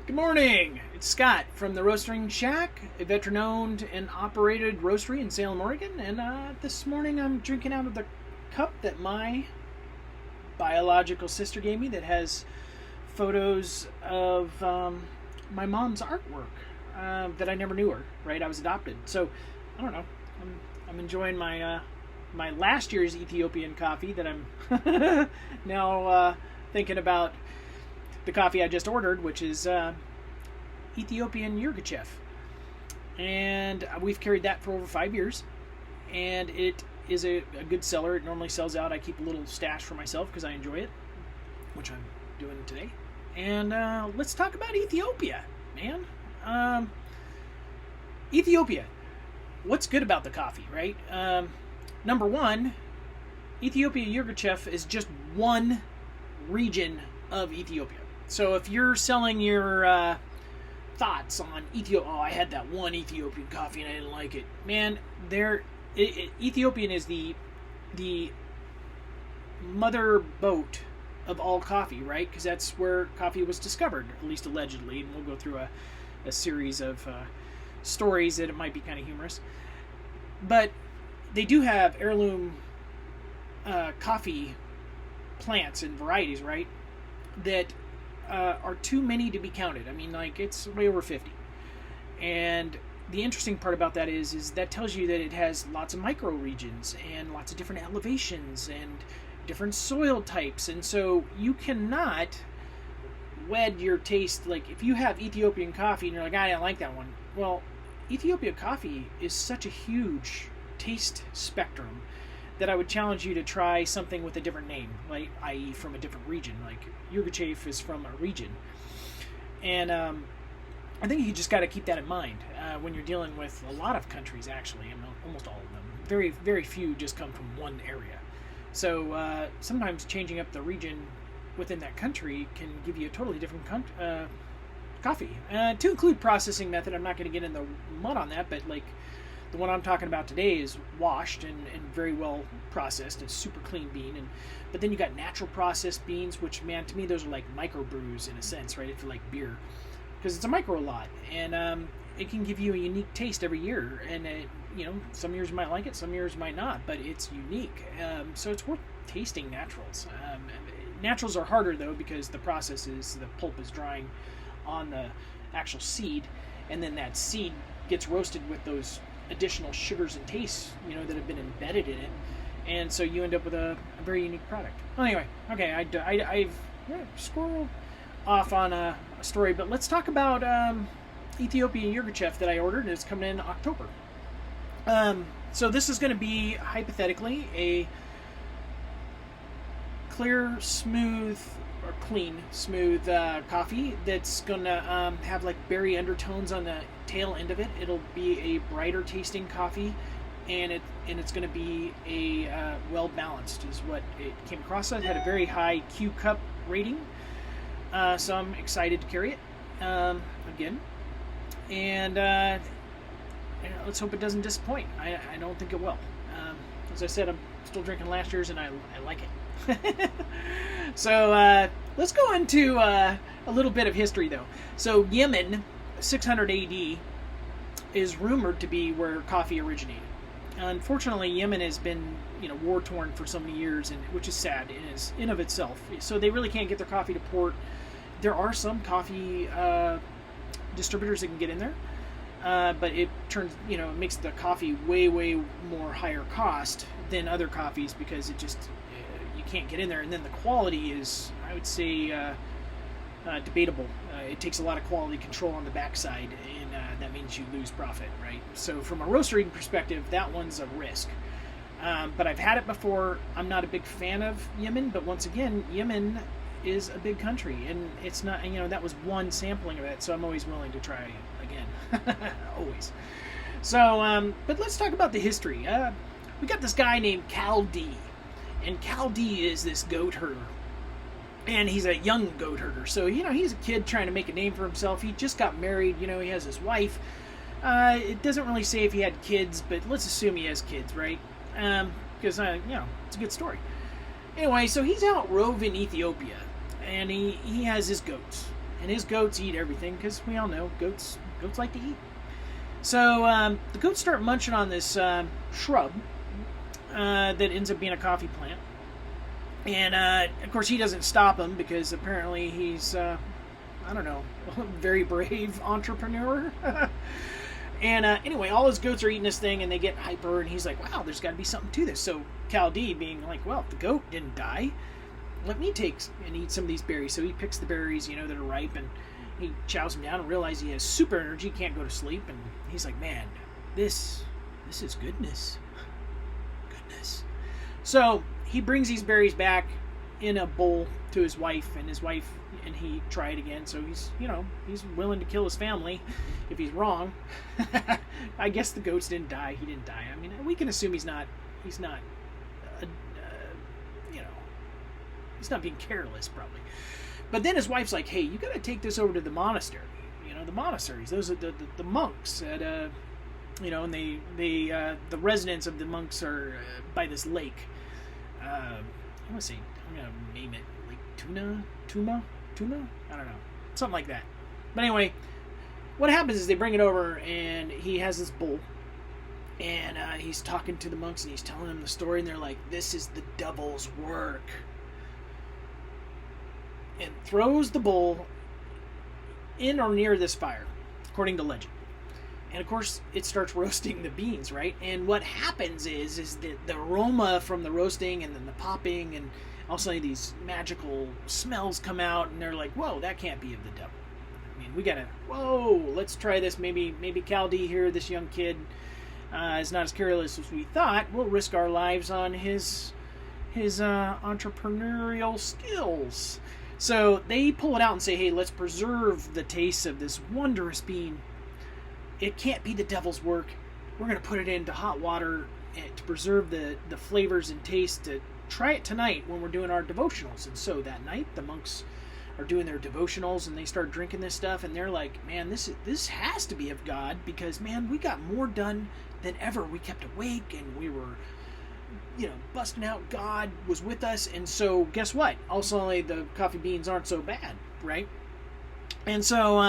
Good morning. It's Scott from the Roastering Shack, a veteran-owned and operated roastery in Salem, Oregon. And this morning I'm drinking out of the cup that my biological sister gave me that has photos of my mom's artwork that I never knew her, right? I was adopted. So, I don't know. I'm enjoying my my last year's Ethiopian coffee that I'm now thinking about the coffee I just ordered, which is Ethiopian Yirgacheffe. And we've carried that for over 5 years. And it is a good seller. It normally sells out. I keep a little stash for myself because I enjoy it, which I'm doing today. And let's talk about Ethiopia, man. Ethiopia. What's good about the coffee, right? Number one, Ethiopia Yirgacheffe is just one region of Ethiopia. So if you're selling your thoughts on Ethiopia, oh, I had that one Ethiopian coffee and I didn't like it. Man, Ethiopian is the mother boat of all coffee, right? Because that's where coffee was discovered, at least allegedly. And we'll go through a series of stories that it might be kind of humorous. But they do have heirloom coffee plants and varieties, right? That are too many to be counted. I mean, like, it's way over 50. And the interesting part about that is that tells you that it has lots of micro regions and lots of different elevations and different soil types. And so you cannot wed your taste. Like, if you have Ethiopian coffee and you're like, I didn't like that one. Well, Ethiopia coffee is such a huge taste spectrum that I would challenge you to try something with a different name, like, i.e. from a different region. Like, Yirgacheffe is from a region. And I think you just got to keep that in mind when you're dealing with a lot of countries, actually. I mean, almost all of them. Very, very few just come from one area. So sometimes changing up the region within that country can give you a totally different coffee. To include processing method, I'm not going to get in the mud on that, but like, the one I'm talking about today is washed and very well processed. It's super clean bean. But then you got natural processed beans, which, man, to me, those are like microbrews in a sense, right? If you like beer. Because it's a micro lot. And it can give you a unique taste every year. And, some years you might like it, some years you might not. But it's unique. So it's worth tasting naturals. Naturals are harder, though, because the pulp is drying on the actual seed. And then that seed gets roasted with those additional sugars and tastes, that have been embedded in it, and so you end up with a very unique product. Well, anyway, okay, I've squirreled off on a story, but let's talk about Ethiopian Yirgacheffe that I ordered, and it's coming in October. So this is going to be, hypothetically, a clear, smooth, or clean, smooth coffee that's going to have like berry undertones on the tail end of it. It'll be a brighter tasting coffee, and it's going to be a well balanced is what it came across. It had a very high Q cup rating, so I'm excited to carry it again, and let's hope it doesn't disappoint. I don't think it will. As I said, I'm still drinking last year's, and I like it. So let's go into a little bit of history, though. So Yemen, 600 AD, is rumored to be where coffee originated. Unfortunately, Yemen has been, war-torn for so many years, which is sad in of itself. So they really can't get their coffee to port. There are some coffee distributors that can get in there, but it turns, it makes the coffee way, way more higher cost than other coffees because it just you can't get in there. And then the quality is, I would say, debatable. It takes a lot of quality control on the backside, and that means you lose profit, right? So from a roastering perspective, that one's a risk. But I've had it before. I'm not a big fan of Yemen, but once again, Yemen is a big country, and it's not, that was one sampling of it, so I'm always willing to try again. Always. So, but let's talk about the history. We got this guy named Cal D, and Cal D is this goat herder. And he's a young goat herder. So, he's a kid trying to make a name for himself. He just got married. He has his wife. It doesn't really say if he had kids, but let's assume he has kids, right? Because, it's a good story. Anyway, so he's out roving Ethiopia. And he has his goats. and his goats eat everything, because we all know goats like to eat. So the goats start munching on this shrub that ends up being a coffee plant. And, of course, he doesn't stop them because apparently he's, I don't know, a very brave entrepreneur. And anyway, all his goats are eating this thing, and they get hyper, and he's like, wow, there's got to be something to this. So Chaldee being like, well, if the goat didn't die, let me take and eat some of these berries. So he picks the berries, that are ripe, and he chows them down and realizes he has super energy, can't go to sleep, and he's like, man, this is goodness. Goodness. So he brings these berries back in a bowl to his wife, and he tried again. So he's willing to kill his family if he's wrong. I guess the goats didn't die. He didn't die. I mean, we can assume he's not being careless, probably. But then his wife's like, hey, you got to take this over to the monastery. The monasteries, those are the monks at and the residence of the monks are by this lake. I'm gonna name it like Tuma. I don't know, something like that. But anyway, what happens is they bring it over, and he has this bowl, and he's talking to the monks, and he's telling them the story, and they're like, "This is the devil's work," and throws the bowl in or near this fire, according to legend. And of course, it starts roasting the beans, right? And what happens is that the aroma from the roasting and then the popping, and also these magical smells come out, and they're like, whoa, that can't be of the devil. I mean, let's try this. Maybe Chaldee here, this young kid, is not as careless as we thought. We'll risk our lives on his entrepreneurial skills. So they pull it out and say, hey, let's preserve the taste of this wondrous bean. It can't be the devil's work. We're going to put it into hot water to preserve the flavors and taste, to try it tonight when we're doing our devotionals. And so that night, the monks are doing their devotionals, and they start drinking this stuff, and they're like, man, this has to be of God, because, man, we got more done than ever. We kept awake, and we were busting out. God was with us. And so guess what? Also, the coffee beans aren't so bad, right? And so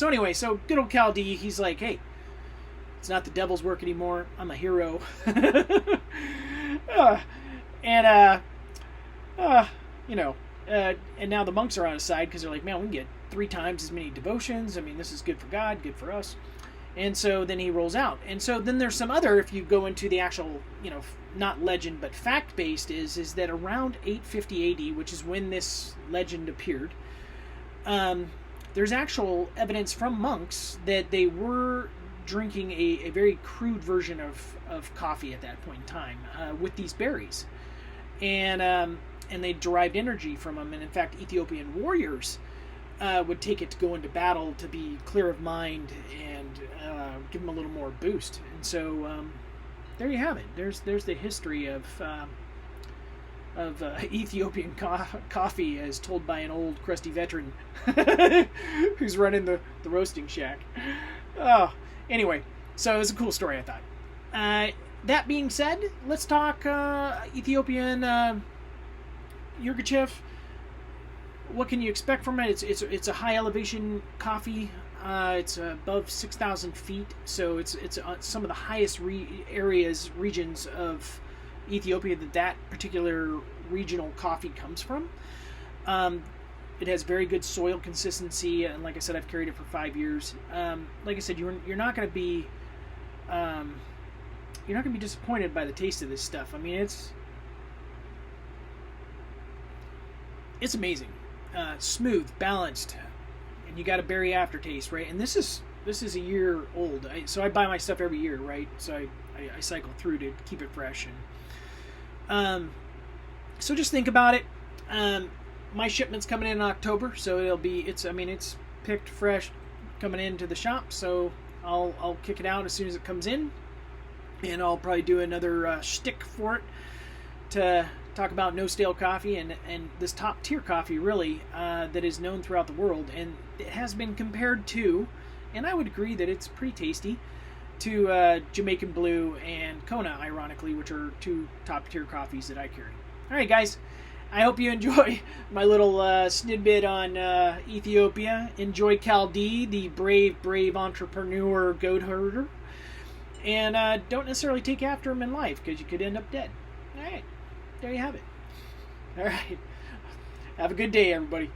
anyway, so good old Chaldee, he's like, hey, it's not the devil's work anymore. I'm a hero. And now the monks are on his side, because they're like, man, we can get 3 times as many devotions. I mean, this is good for God, good for us. And so then he rolls out. And so then there's some other, if you go into the actual, not legend, but fact-based, is that around 850 AD, which is when this legend appeared, there's actual evidence from monks that they were drinking a very crude version of coffee at that point in time, with these berries. And they derived energy from them. And in fact, Ethiopian warriors would take it to go into battle, to be clear of mind, and give them a little more boost. And so there you have it. There's the history of Ethiopian coffee, as told by an old crusty veteran who's running the roasting shack. Oh, anyway, so it was a cool story, I thought. That being said, let's talk Ethiopian Yirgacheffe. What can you expect from it? It's a high elevation coffee. It's above 6,000 feet, so it's some of the highest regions of Ethiopia that particular regional coffee comes from. It has very good soil consistency, and like I said, I've carried it for 5 years. Like I said, you're not going to be disappointed by the taste of this stuff. I mean, it's amazing, smooth, balanced, and you got a berry aftertaste, right? And this is a year old, so I buy my stuff every year, right? So I cycle through to keep it fresh. And so just think about it. My shipment's coming in October, so it's picked fresh, coming into the shop. So I'll kick it out as soon as it comes in, and I'll probably do another shtick for it to talk about no stale coffee and this top tier coffee, really, that is known throughout the world, and it has been compared to, and I would agree that it's pretty tasty, to Jamaican Blue and Kona, ironically, which are 2 top tier coffees that I carry. All right, guys. I hope you enjoy my little snidbit on Ethiopia. Enjoy Chaldee, the brave entrepreneur goat herder. And don't necessarily take after him in life, because you could end up dead. All right. There you have it. All right. Have a good day, everybody.